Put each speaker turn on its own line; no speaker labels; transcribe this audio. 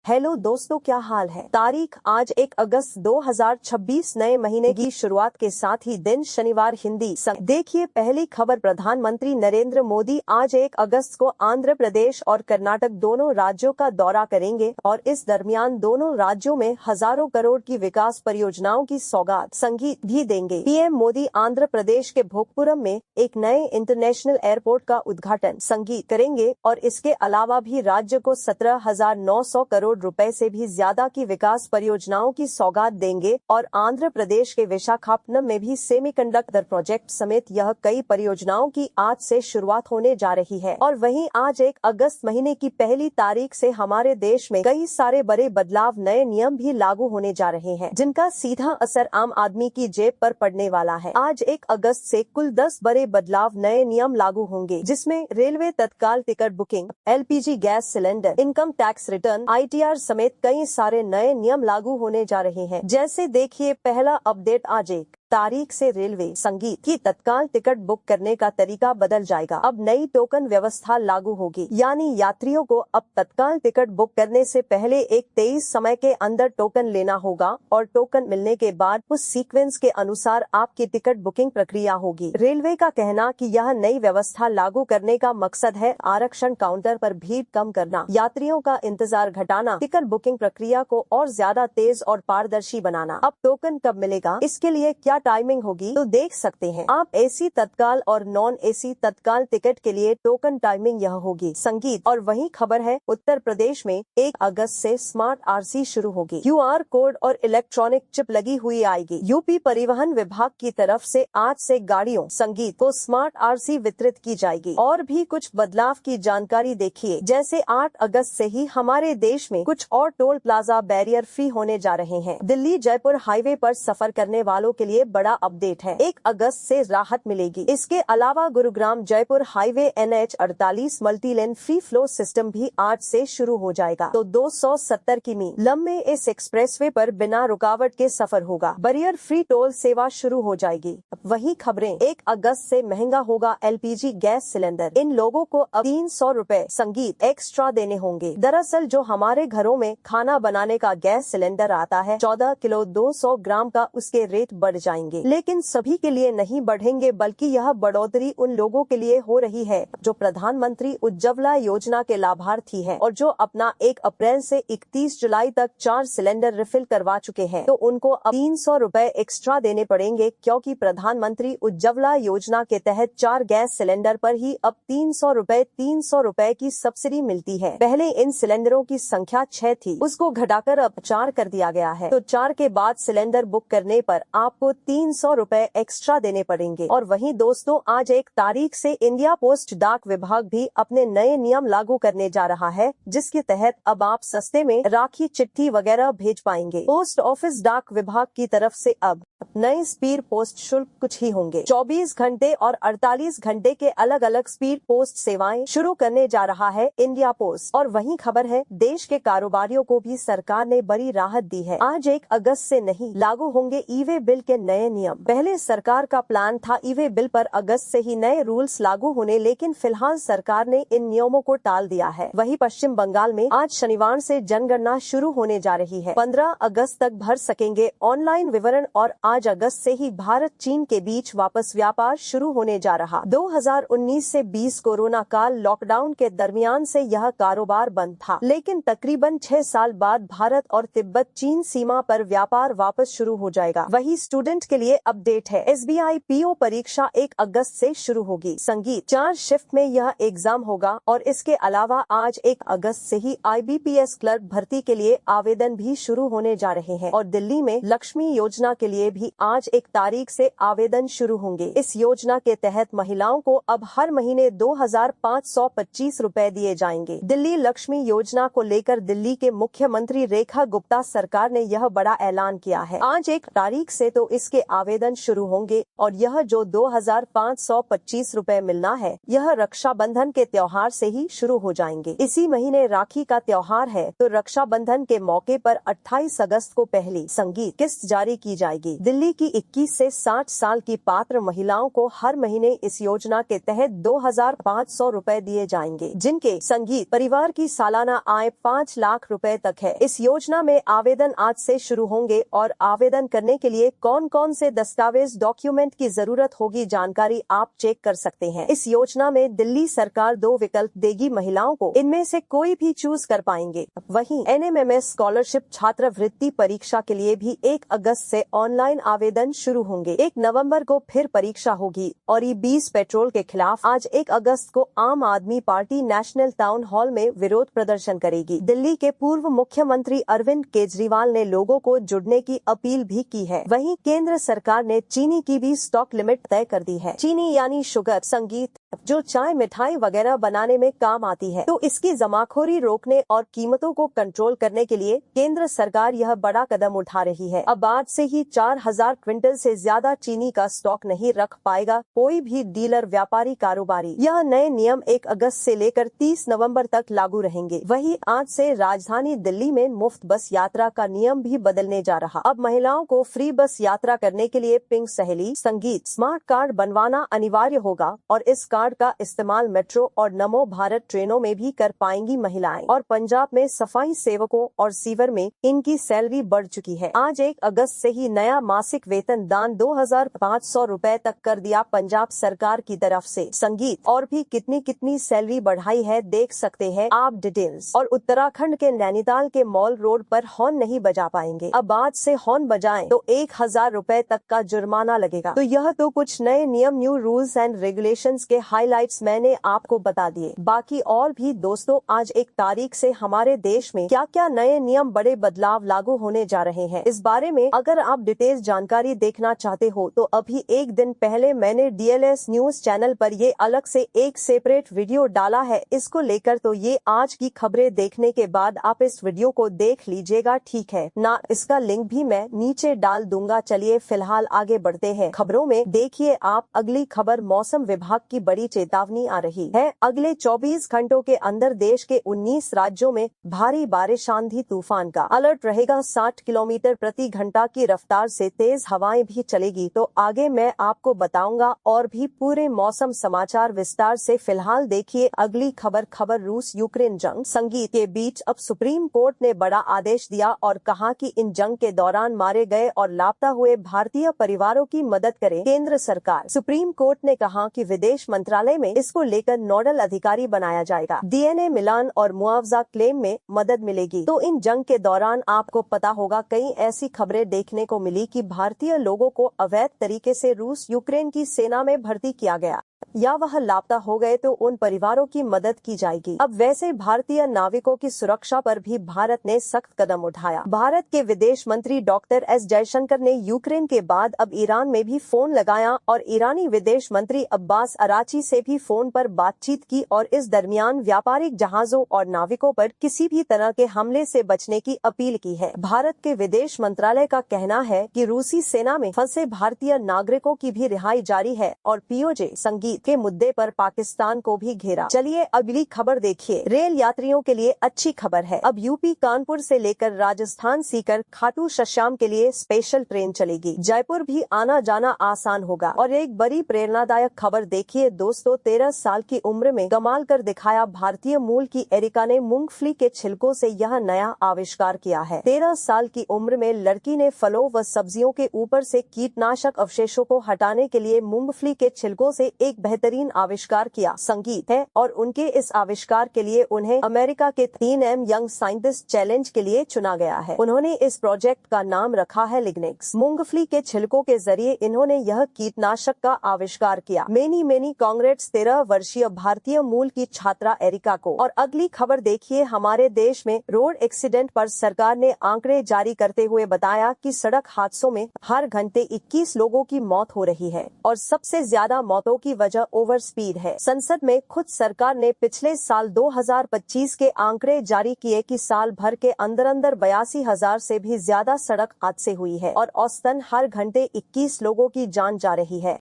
Hello दोस्तों, क्या हाल है। तारीख आज 1 अगस्त 2026, नए महीने की शुरुआत के साथ ही दिन शनिवार। हिंदी देखिए पहली खबर। प्रधानमंत्री नरेंद्र मोदी आज 1 अगस्त को आंध्र प्रदेश और कर्नाटक दोनों राज्यों का दौरा करेंगे और इस दरमियान दोनों राज्यों में हजारों करोड़ की विकास परियोजनाओं की सौगात संगीत भी देंगे। पीएम मोदी आंध्र प्रदेश के भोजपुरम में एक नए इंटरनेशनल एयरपोर्ट का उद्घाटन संगीत करेंगे और इसके अलावा भी राज्य को 17,900 करोड़ रुपए से भी ज्यादा की विकास परियोजनाओं की सौगात देंगे और आंध्र प्रदेश के विशाखापट्टनम में भी सेमीकंडक्टर प्रोजेक्ट समेत यह कई परियोजनाओं की आज से शुरुआत होने जा रही है। और वहीं आज 1 अगस्त महीने की पहली तारीख से हमारे देश में कई सारे बड़े बदलाव, नए नियम भी लागू होने जा रहे हैं, जिनका सीधा असर आम आदमी की जेब पर पड़ने वाला है। आज 1 अगस्त से कुल 10 बड़े बदलाव, नए नियम लागू होंगे, जिसमें रेलवे तत्काल ticket booking, LPG gas cylinder, income tax return, ITR समेत कई सारे नए नियम लागू होने जा रहे हैं। जैसे देखिए पहला अपडेट, आज 1 तारीख से रेलवे संगीत की तत्काल टिकट बुक करने का तरीका बदल जाएगा। अब नई टोकन व्यवस्था लागू होगी, यानी यात्रियों को अब तत्काल टिकट बुक करने से पहले एक 23 समय के अंदर टोकन लेना होगा और टोकन मिलने के बाद उस सीक्वेंस के अनुसार आपकी टिकट बुकिंग प्रक्रिया होगी। रेलवे का कहना कि यह नई व्यवस्था लागू करने का मकसद है आरक्षण काउंटर पर भीड़ कम करना, यात्रियों का इंतजार घटाना, टिकट बुकिंग प्रक्रिया को और ज्यादा तेज और पारदर्शी बनाना। अब टोकन कब मिलेगा, इसके लिए क्या टाइमिंग होगी, तो देख सकते हैं आप। एसी तत्काल और नॉन एसी तत्काल टिकट के लिए टोकन टाइमिंग यह होगी संगीत। और वही खबर है, उत्तर प्रदेश में 1 अगस्त से स्मार्ट आरसी शुरू होगी। क्यूआर कोड और इलेक्ट्रॉनिक चिप लगी हुई आएगी। यूपी परिवहन विभाग की तरफ से आज से गाड़ियों संगीत को स्मार्ट आरसी वितरित की जाएगी। और भी कुछ बदलाव की जानकारी देखिए, जैसे 8 अगस्त से ही हमारे देश में कुछ और टोल प्लाजा बैरियर फ्री होने जा रहे हैं। दिल्ली जयपुर हाईवे पर सफर करने वालों के लिए बड़ा अपडेट है, 1 अगस्त से राहत मिलेगी। इसके अलावा Gurugram Jaipur highway NH48 multi lane free flow system भी आज से शुरू हो जाएगा, तो 270 किमी लंबे इस एक्सप्रेसवे पर बिना रुकावट के सफर होगा। बैरियर फ्री टोल सेवा शुरू हो जाएगी। वही खबरें, 1 अगस्त से महंगा होगा एलपीजी गैस सिलेंडर। इन लोगों को अब 300 रुपए संगीत एक्स्ट्रा देने होंगे। दरअसल जो हमारे घरों में खाना बनाने का गैस सिलेंडर आता है 14 किलो 200 ग्राम का, उसके रेट बढ़ जाएंगे। लेकिन सभी के लिए नहीं बढ़ेंगे, बल्कि यह बढ़ोतरी उन लोगों के लिए हो रही है जो प्रधानमंत्री उज्ज्वला योजना के लाभार्थी हैं और जो अपना 1 अप्रैल से 31 जुलाई तक 4 सिलेंडर रिफिल करवा चुके हैं, तो उनको अब 300 रुपए एक्स्ट्रा देने पड़ेंगे, क्योंकि प्रधानमंत्री उज्ज्वला योजना के तहत 4 गैस सिलेंडर पर ही अब 300 रुपए की सब्सिडी मिलती है। पहले इन सिलेंडरों की संख्या 6 थी, उसको घटाकर अब 4 कर दिया गया है, तो 4 के बाद सिलेंडर बुक करने पर आपको 300 रुपए एक्स्ट्रा देने पड़ेंगे। और वहीं दोस्तों, आज 1 तारीख से इंडिया पोस्ट डाक विभाग भी अपने नए नियम लागू करने जा रहा है, जिसके तहत अब आप सस्ते में राखी, चिट्ठी वगैरह भेज पाएंगे। पोस्ट ऑफिस डाक विभाग की तरफ से अब नए स्पीड पोस्ट शुल्क कुछ ही होंगे। 24 घंटे और 48 घंटे के अलग अलग स्पीड पोस्ट सेवाएं शुरू करने जा रहा है इंडिया पोस्ट। और वही खबर है, देश के कारोबारियों को भी सरकार ने बड़ी राहत दी है। आज 1 अगस्त से नहीं लागू होंगे ई-वे बिल के नए नियम। पहले सरकार का प्लान था ई-वे बिल पर अगस्त से ही नए रूल्स लागू होने, लेकिन फिलहाल सरकार ने इन नियमों को टाल दिया है। वही पश्चिम बंगाल में आज शनिवार से जनगणना शुरू होने जा रही है। 15 अगस्त तक भर सकेंगे ऑनलाइन विवरण। और आज अगस्त से ही भारत चीन के बीच वापस व्यापार शुरू होने जा रहा। 2019 से 20 कोरोना काल लॉकडाउन के दरमियान से यह कारोबार बंद था, लेकिन तकरीबन 6 साल बाद भारत और तिब्बत चीन सीमा पर व्यापार वापस शुरू हो जाएगा। वही स्टूडेंट के लिए अपडेट है, SBI PO परीक्षा 1 अगस्त से शुरू होगी संगीत। 4 शिफ्ट में यह एग्जाम होगा। और इसके अलावा आज 1 अगस्त से ही IBPS क्लर्क भर्ती के लिए आवेदन भी शुरू होने जा रहे हैं। और दिल्ली में लक्ष्मी योजना के लिए भी आज 1 तारीख से आवेदन शुरू होंगे। इस योजना के तहत महिलाओं को अब हर महीने 2,525 रुपए दिए जाएंगे। दिल्ली लक्ष्मी योजना को लेकर दिल्ली के मुख्यमंत्री रेखा गुप्ता सरकार ने यह बड़ा ऐलान किया है। आज 1 तारीख से तो इसके आवेदन शुरू होंगे। और यह जो 2,525 रुपए मिलना है, यह रक्षाबंधन के त्योहार से ही शुरू हो जाएंगे। इसी महीने राखी का त्योहार है, तो रक्षाबंधन के मौके पर 28 अगस्त को पहली संगीत किस्त जारी की जाएगी। दिल्ली की 21 से 60 साल की पात्र महिलाओं को हर महीने इस योजना के तहत 2,500 रुपए दिए जाएंगे, जिनके संगीत परिवार की सालाना आय 5 लाख रुपए तक है। इस योजना में आवेदन आज से शुरू होंगे और आवेदन करने के लिए कौन कौन से दस्तावेज डॉक्यूमेंट की जरूरत होगी, जानकारी आप चेक कर सकते हैं। इस योजना में दिल्ली सरकार 2 विकल्प देगी महिलाओं को, इनमें से कोई भी चूज कर पाएंगे। वहीं NMMS स्कॉलरशिप छात्रवृत्ति परीक्षा के लिए भी 1 अगस्त से ऑनलाइन आवेदन शुरू होंगे। 1 नवंबर को फिर परीक्षा होगी और E20 पेट्रोल के खिलाफ आज 1 अगस्त को आम आदमी पार्टी नेशनल टाउन हॉल में विरोध प्रदर्शन करेगी। दिल्ली के पूर्व मुख्यमंत्री अरविंद केजरीवाल ने लोगों को जुड़ने की अपील भी की है। वहीं केंद्र सरकार ने चीनी की भी स्टॉक लिमिट तय कर दी है। चीनी यानी शुगर, संगीत, जो चाय, मिठाई वगैरह बनाने में काम आती है, तो इसकी जमाखोरी रोकने और कीमतों को कंट्रोल करने के लिए केंद्र सरकार यह बड़ा कदम उठा रही है। अब आज से ही 4,000 क्विंटल से ज्यादा चीनी का स्टॉक नहीं रख पाएगा कोई भी डीलर, व्यापारी, कारोबारी। यह नए नियम 1 अगस्त से लेकर 30 नवंबर तक लागू रहेंगे। वहीं आज से राजधानी दिल्ली में मुफ्त बस यात्रा का नियम भी बदलने जा रहा। अब महिलाओं को फ्री बस यात्रा करने के लिए पिंक सहेली, संगीत, स्मार्ट कार्ड बनवाना अनिवार्य होगा और इस कार्ड का इस्तेमाल मेट्रो और नमो भारत ट्रेनों में भी कर पाएंगी महिलाएं। और पंजाब में सफाई सेवकों और सीवर में इनकी सैलरी बढ़ चुकी है। आज 1 अगस्त से ही नया मासिक वेतन दान 2,500 रुपए तक कर दिया पंजाब सरकार की तरफ से। संगीत और भी कितनी सैलरी बढ़ाई है, देख सकते हैं आप डिटेल्स। और उत्तराखंड के नैनीताल के मॉल रोड पर हॉर्न नहीं बजा पाएंगे। अब आज से हॉर्न बजाएं तो 1,000 रुपए तक का जुर्माना लगेगा। तो यह तो कुछ नए नियम, न्यू रूल्स एंड रेगुलेशंस के हाइलाइट्स मैंने आपको बता दिए। बाकी और भी दोस्तों, आज 1 तारीख से हमारे देश में क्या क्या नए नियम, बड़े बदलाव लागू होने जा रहे हैं, इस बारे में अगर आप डिटेल्स जानकारी देखना चाहते हो तो अभी 1 दिन पहले मैंने DLS न्यूज चैनल पर ये अलग से एक सेपरेट वीडियो डाला है इसको लेकर। तो ये आज की खबरें देखने के बाद आप इस वीडियो को देख लीजिएगा, ठीक है ना। इसका लिंक भी मैं नीचे डाल दूंगा। चलिए फिलहाल आगे बढ़ते हैं खबरों में। देखिए आप अगली खबर, मौसम विभाग की बड़ी चेतावनी आ रही है। अगले 24 घंटों के अंदर देश के 19 राज्यों में भारी बारिश, आंधी तूफान का अलर्ट रहेगा। 60 किलोमीटर प्रति घंटा की रफ्तार से तेज हवाएं भी चलेगी। तो आगे मैं आपको बताऊंगा और भी पूरे मौसम समाचार विस्तार से। फिलहाल देखिए अगली खबर रूस यूक्रेन जंग, संगीत के बीच अब सुप्रीम कोर्ट ने बड़ा आदेश दिया और कहा कि इन जंग के दौरान मारे गए और लापता हुए भारतीय परिवारों की मदद करे केंद्र सरकार। सुप्रीम कोर्ट ने कहा कि विदेश मंत्रालय में इसको लेकर नोडल अधिकारी बनाया जाएगा। DNA मिलान और मुआवजा क्लेम में मदद मिलेगी। तो इन जंग के दौरान आपको पता होगा कई ऐसी खबरें देखने को मिली कि भारतीय लोगों को अवैध तरीके से रूस यूक्रेन की सेना में भर्ती किया गया या वह लापता हो गए तो उन परिवारों की मदद की जाएगी। अब वैसे भारतीय नाविकों की सुरक्षा पर भी भारत ने सख्त कदम उठाया। भारत के विदेश मंत्री डॉक्टर S जयशंकर ने यूक्रेन के बाद अब ईरान में भी फोन लगाया और ईरानी विदेश मंत्री अब्बास अराची से भी फोन पर बातचीत की और इस दरमियान व्यापारिक जहाजों और नाविकों पर किसी भी तरह के हमले से बचने की अपील की है। भारत के विदेश मंत्रालय का कहना है कि रूसी सेना में फंसे भारतीय नागरिकों की भी रिहाई जारी है और POJ संगीत के मुद्दे पर पाकिस्तान को भी घेरा। चलिए अगली खबर देखिए। रेल यात्रियों के लिए अच्छी खबर है। अब यूपी कानपुर से लेकर राजस्थान सीकर खाटू श्याम के लिए स्पेशल ट्रेन चलेगी। जयपुर भी आना जाना आसान होगा। और एक बड़ी प्रेरणादायक खबर देखिए दोस्तों, 13 साल की उम्र में कमाल कर दिखाया। भारतीय मूल की एरिका ने मूंगफली के छिलकों से यह नया आविष्कार किया है। 13 साल की उम्र में लड़की ने फलों व सब्जियों के ऊपर से कीटनाशक अवशेषों को हटाने के लिए मूंगफली के छिलकों से एक बेहतरीन आविष्कार किया। संगीत है और उनके इस आविष्कार के लिए उन्हें अमेरिका के 3M यंग साइंटिस्ट चैलेंज के लिए चुना गया है। उन्होंने इस प्रोजेक्ट का नाम रखा है लिग्निक्स। मूंगफली के छिलकों के जरिए इन्होंने यह कीटनाशक का आविष्कार किया। मेनी कांग्रेट्स 13 वर्षीय भारतीय मूल की छात्रा एरिका को। और अगली खबर देखिए, हमारे देश में रोड एक्सीडेंट पर सरकार ने आंकड़े जारी करते हुए बताया कि सड़क हादसों में हर घंटे 21 लोगों की मौत हो रही है और सबसे ज्यादा मौतों की वजह ओवर स्पीड है। संसद में खुद सरकार ने पिछले साल 2025 के आंकड़े जारी किए कि साल भर के अंदर 82,000 से भी ज्यादा सड़क हादसे हुई है और औसतन हर घंटे 21 लोगों की जान जा रही है।